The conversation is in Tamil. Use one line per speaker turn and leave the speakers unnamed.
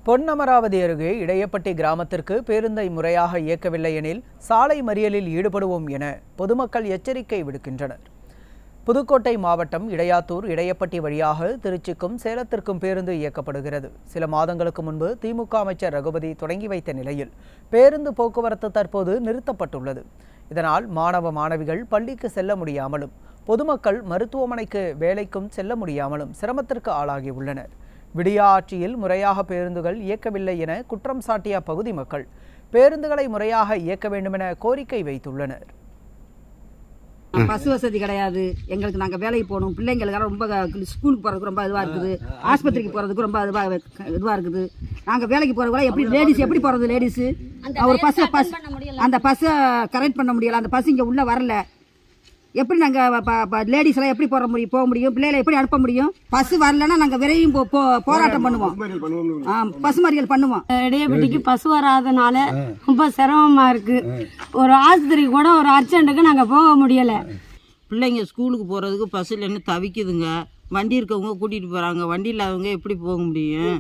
பொன்னமராவதி அருகே இடையப்பட்டி கிராமத்திற்கு பேருந்தை முறையாக இயக்கவில்லை எனில் சாலை மறியலில் ஈடுபடுவோம் என பொதுமக்கள் எச்சரிக்கை விடுக்கின்றனர். புதுக்கோட்டை மாவட்டம் இடையாத்தூர் இடையப்பட்டி வழியாக திருச்சிக்கும் சேலத்திற்கும் பேருந்து இயக்கப்படுகிறது. சில மாதங்களுக்கு முன்பு திமுக அமைச்சர் ரகுபதி தொடங்கி வைத்த நிலையில் பேருந்து போக்குவரத்து தற்போது நிறுத்தப்பட்டுள்ளது. இதனால் மாணவ மாணவிகள் பள்ளிக்கு செல்ல முடியாமலும் பொதுமக்கள் மருத்துவமனைக்கு வேலைக்கும் செல்ல முடியாமலும் சிரமத்திற்கு ஆளாகியுள்ளனர். விடியா ஆட்சியில் முறையாக பேருந்துகள் இயக்கவில்லை என குற்றம் சாட்டிய பகுதி மக்கள் பேருந்துகளை முறையாக இயக்க வேண்டும் என கோரிக்கை வைத்துள்ளனர்.
பஸ் வசதி கிடையாது எங்களுக்கு. நாங்கள் வேலைக்கு போகணும், பிள்ளைங்களுக்கு ரொம்ப ஸ்கூலுக்கு போகிறதுக்கு ரொம்ப இதுவாக இருக்குது, ஆஸ்பத்திரிக்கு போகிறதுக்கு ரொம்ப இதுவாக இருக்குது. நாங்கள் வேலைக்கு போகிறவங்கள எப்படி லேடிஸ் எப்படி போகிறது? லேடிஸு ஒரு அந்த பஸ்ஸை கரெக்ட் பண்ண முடியலை. அந்த பஸ் இங்கே உள்ளே வரல. எப்படி நாங்கள் லேடிஸ்லாம் எப்படி போக முடியும்? பிள்ளைகளை எப்படி அனுப்ப முடியும்? பஸ் வரலன்னா நாங்கள் விரையும் போராட்டம் பண்ணுவோம், பஸ் மறியல் பண்ணுவோம்.
இடையப்பட்டிக்கு பஸ் வராதனால ரொம்ப சிரமமா இருக்கு. ஒரு ஆஸ்பத்திரிக்கு கூட ஒரு அர்ஜென்ட்டுக்கு நாங்கள் போக முடியல.
பிள்ளைங்க ஸ்கூலுக்கு போகிறதுக்கு பஸ் இல்லைன்னு தவிக்குதுங்க. வண்டி இருக்கவங்க கூட்டிகிட்டு போகிறாங்க, வண்டி இல்லாதவங்க எப்படி போக முடியும்?